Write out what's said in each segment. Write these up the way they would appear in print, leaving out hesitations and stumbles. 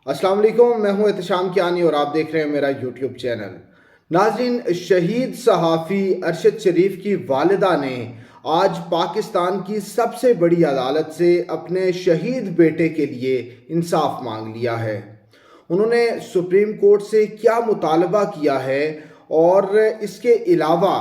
अस्सलाम वालेकुम, मैं हूं एहतशाम कियानी और आप देख रहे हैं मेरा यूट्यूब चैनल। नाज़रीन, शहीद सहाफ़ी अरशद शरीफ की वालिदा ने आज पाकिस्तान की सबसे बड़ी अदालत से अपने शहीद बेटे के लिए इंसाफ मांग लिया है। उन्होंने सुप्रीम कोर्ट से क्या मुतालबा किया है और इसके अलावा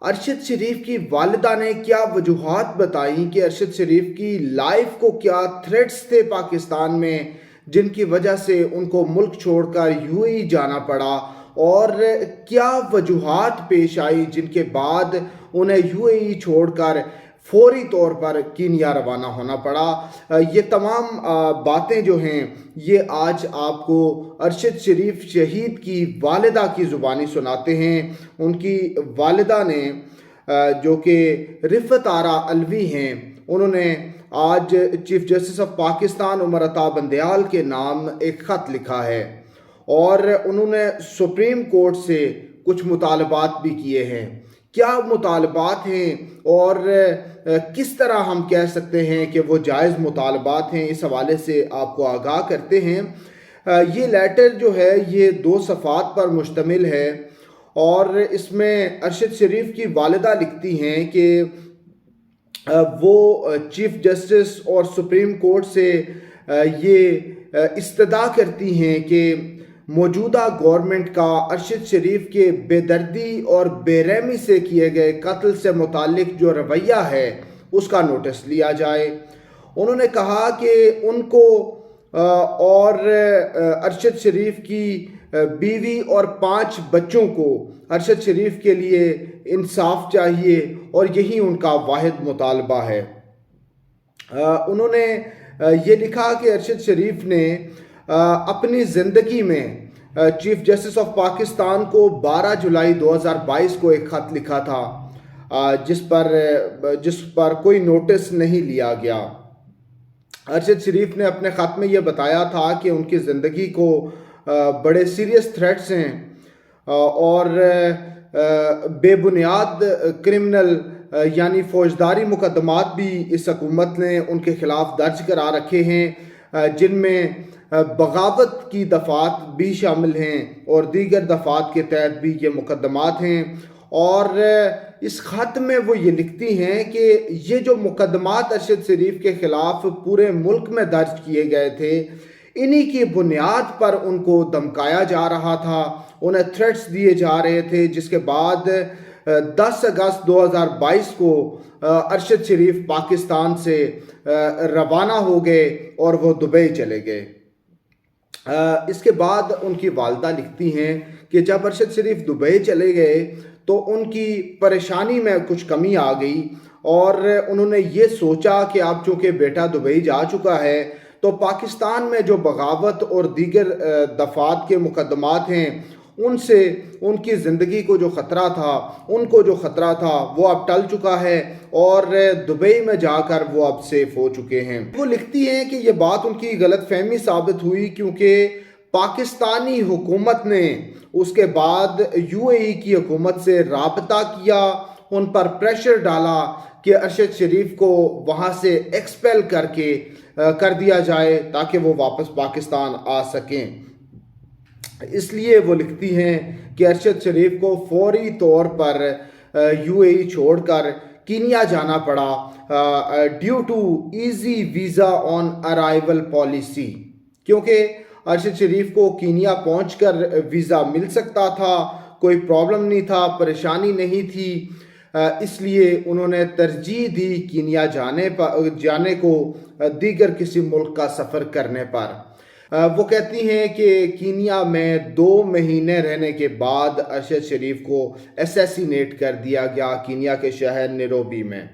अरशद शरीफ की वालिदा ने क्या वजूहात बताई कि अरशद शरीफ की लाइफ को क्या थ्रेट्स थे पाकिस्तान में, जिनकी वजह से उनको मुल्क छोड़कर यूएई जाना पड़ा, और क्या वजूहात पेश आई जिनके बाद उन्हें यूएई छोड़कर फौरी तौर पर कीनिया रवाना होना पड़ा। ये तमाम बातें जो हैं ये आज आपको अरशद शरीफ शहीद की वालिदा की ज़ुबानी सुनाते हैं। उनकी वालिदा ने जो कि रिफ़त आरा अलवी हैं, उन्होंने आज chief justice of Pakistan Umar Ata Bandial के नाम एक ख़त लिखा है और उन्होंने सुप्रीम कोर्ट से कुछ मुतालबात भी किए हैं। क्या मुतालबात हैं और किस तरह हम कह सकते हैं कि वो जायज़ मुतालबात हैं, इस हवाले से आपको आगाह करते हैं। ये लेटर जो है ये 2 सफ़ात पर मुश्तमिल है और इसमें अरशद शरीफ की वालिदा लिखती हैं कि वो चीफ जस्टिस और सुप्रीम कोर्ट से ये इस्तदा करती हैं कि मौजूदा गवर्नमेंट का अरशद शरीफ के बेदर्दी और बेरहमी से किए गए कत्ल से मुतालिक जो रवैया है उसका नोटिस लिया जाए। उन्होंने कहा कि उनको और अरशद शरीफ की बीवी और 5 बच्चों को अरशद शरीफ के लिए इंसाफ चाहिए और यही उनका वाहिद मुतालबा है। उन्होंने ये लिखा कि अरशद शरीफ ने अपनी ज़िंदगी में चीफ जस्टिस ऑफ पाकिस्तान को 12 जुलाई 2022 को एक ख़त लिखा था जिस पर कोई नोटिस नहीं लिया गया। अरशद शरीफ ने अपने ख़त में यह बताया था कि उनकी ज़िंदगी को बड़े सीरियस थ्रेट्स हैं और बेबुनियाद क्रिमिनल यानी फौजदारी मुकदमात भी इस हुकूमत ने उनके ख़िलाफ़ दर्ज करा रखे हैं, जिनमें बगावत की दफ़ात भी शामिल हैं और दीगर दफ़ात के तहत भी ये मुकदमात हैं। और इस ख़त में वो ये लिखती हैं कि ये जो मुकदमात अरशद शरीफ के ख़िलाफ़ पूरे मुल्क में दर्ज किए गए थे, इन्हीं की बुनियाद पर उनको धमकाया जा रहा था, उन्हें थ्रेट्स दिए जा रहे थे, जिसके बाद 10 अगस्त 2022 को अरशद शरीफ पाकिस्तान से रवाना हो गए और वो दुबई चले गए। इसके बाद उनकी वालिदा लिखती हैं कि जब अरशद शरीफ दुबई चले गए तो उनकी परेशानी में कुछ कमी आ गई और उन्होंने ये सोचा कि अब चूँकि बेटा दुबई जा चुका है तो पाकिस्तान में जो बगावत और दीगर दफ़ात के मुकदमात हैं उनसे उनकी ज़िंदगी को जो ख़तरा था वो अब टल चुका है और दुबई में जाकर वो अब सेफ़ हो चुके हैं। वो लिखती हैं कि ये बात उनकी गलतफहमी साबित हुई क्योंकि पाकिस्तानी हुकूमत ने उसके बाद यूएई की हुकूमत से राबता किया, उन पर प्रेशर डाला कि अरशद शरीफ को वहाँ से एक्सपेल कर दिया जाए ताकि वो वापस पाकिस्तान आ सकें। इसलिए वो लिखती हैं कि अरशद शरीफ को फौरी तौर पर यूएई छोड़कर कीनिया जाना पड़ा due to easy visa on arrival policy, क्योंकि अरशद शरीफ को कीनिया पहुंचकर वीज़ा मिल सकता था, कोई प्रॉब्लम नहीं था, परेशानी नहीं थी, इसलिए उन्होंने तरजीह दी कीनिया जाने को दीगर किसी मुल्क का सफ़र करने पर। वो कहती हैं कि कीनिया में 2 महीने रहने के बाद अरशद शरीफ को असैसिनेट कर दिया गया कीनिया के शहर नैरोबी में।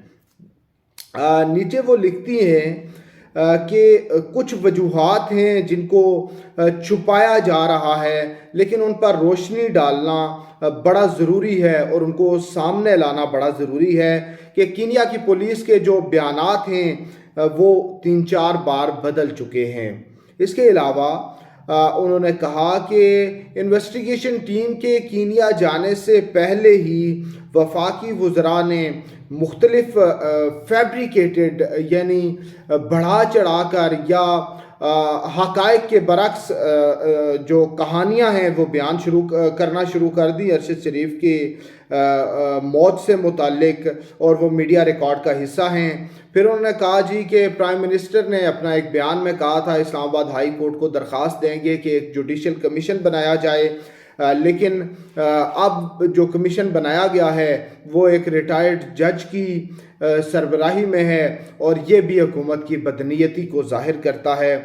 नीचे वो लिखती हैं कि कुछ वजूहात हैं जिनको छुपाया जा रहा है, लेकिन उन पर रोशनी डालना बड़ा ज़रूरी है और उनको सामने लाना बड़ा ज़रूरी है कि कीनिया की पुलिस के जो बयानात हैं वो 3-4 बार बदल चुके हैं। इसके अलावा उन्होंने कहा कि इन्वेस्टिगेशन टीम के कीनिया जाने से पहले ही वफाकी वज़रा ने मुख्तलिफ फैब्रिकेटेड यानी बढ़ा चढ़ा कर या حقائق کے برعکس جو کہانیاں ہیں وہ بیان کرنا شروع کر دی ارشد شریف کی موت سے متعلق، اور وہ میڈیا ریکارڈ کا حصہ ہیں۔ پھر انہوں نے کہا جی کہ پرائم منسٹر نے اپنا ایک بیان میں کہا تھا اسلام آباد ہائی کورٹ کو درخواست دیں گے کہ ایک جوڈیشل کمیشن بنایا جائے، لیکن اب جو کمیشن بنایا گیا ہے وہ ایک ریٹائرڈ جج کی سربراہی میں ہے، اور یہ بھی حکومت کی بدنیتی کو ظاہر کرتا ہے۔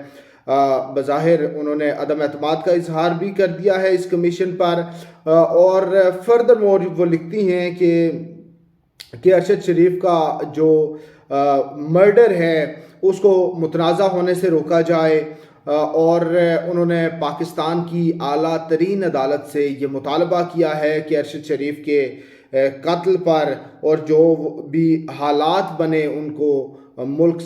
بظاہر انہوں نے عدم اعتماد کا اظہار بھی کر دیا ہے اس کمیشن پر، اور فردر مور وہ لکھتی ہیں کہ ارشد شریف کا جو مرڈر ہے اس کو متنازع ہونے سے روکا جائے، اور انہوں نے پاکستان کی اعلیٰ ترین عدالت سے یہ مطالبہ کیا ہے کہ ارشد شریف کے قتل پر اور جو بھی حالات بنے ان کو ملک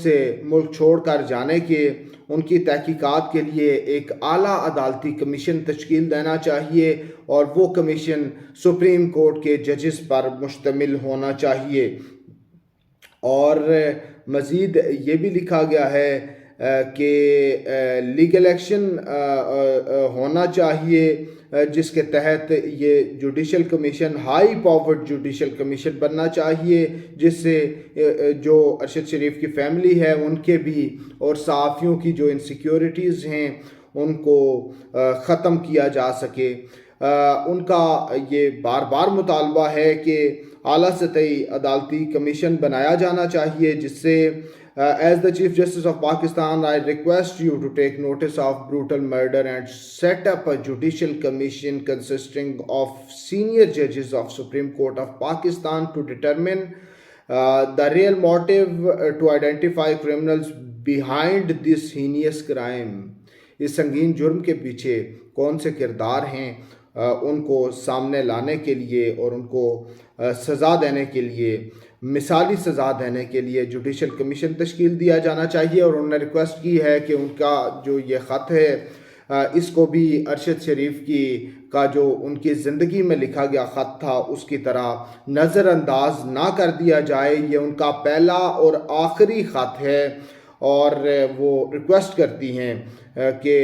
چھوڑ کر جانے کے، ان کی تحقیقات کے لیے ایک اعلیٰ عدالتی کمیشن تشکیل دینا چاہیے، اور وہ کمیشن سپریم کورٹ کے ججز پر مشتمل ہونا چاہیے۔ اور مزید یہ بھی لکھا گیا ہے کہ لیگل ایکشن ہونا چاہیے جس کے تحت یہ judicial commission high powered judicial commission بننا چاہیے، جس سے جو ارشد شریف کی فیملی ہے ان کے بھی اور صحافیوں کی جو انسیکیورٹیز ہیں ان کو ختم کیا جا سکے۔ ان کا یہ بار بار مطالبہ ہے کہ اعلیٰ سطحی عدالتی کمیشن بنایا جانا چاہیے، جس سے as the Chief Justice of Pakistan, I request you to take notice of brutal murder and set up a judicial commission consisting of senior judges of Supreme Court of Pakistan to determine the real motive to identify criminals behind this heinous crime. اس سنگین جرم کے پیچھے کون سے کردار ہیں ان کو سامنے لانے کے لیے اور ان کو سزا دینے کے لیے، مثالی سزا دینے کے لیے جوڈیشل کمیشن تشکیل دیا جانا چاہیے۔ اور انہوں نے ریکویسٹ کی ہے کہ ان کا جو یہ خط ہے اس کو بھی ارشد شریف کا جو ان کی زندگی میں لکھا گیا خط تھا اس کی طرح نظر انداز نہ کر دیا جائے۔ یہ ان کا پہلا اور آخری خط ہے، اور وہ ریکویسٹ کرتی ہیں کہ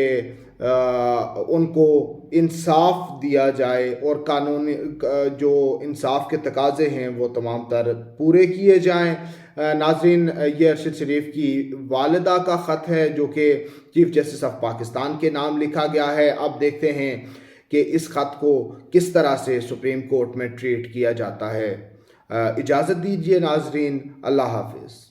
ان کو انصاف دیا جائے اور قانونی جو انصاف کے تقاضے ہیں وہ تمام تر پورے کیے جائیں۔ ناظرین، یہ ارشد شریف کی والدہ کا خط ہے جو کہ چیف جسٹس آف پاکستان کے نام لکھا گیا ہے۔ اب دیکھتے ہیں کہ اس خط کو کس طرح سے سپریم کورٹ میں ٹریٹ کیا جاتا ہے۔ اجازت دیجیے ناظرین، اللہ حافظ۔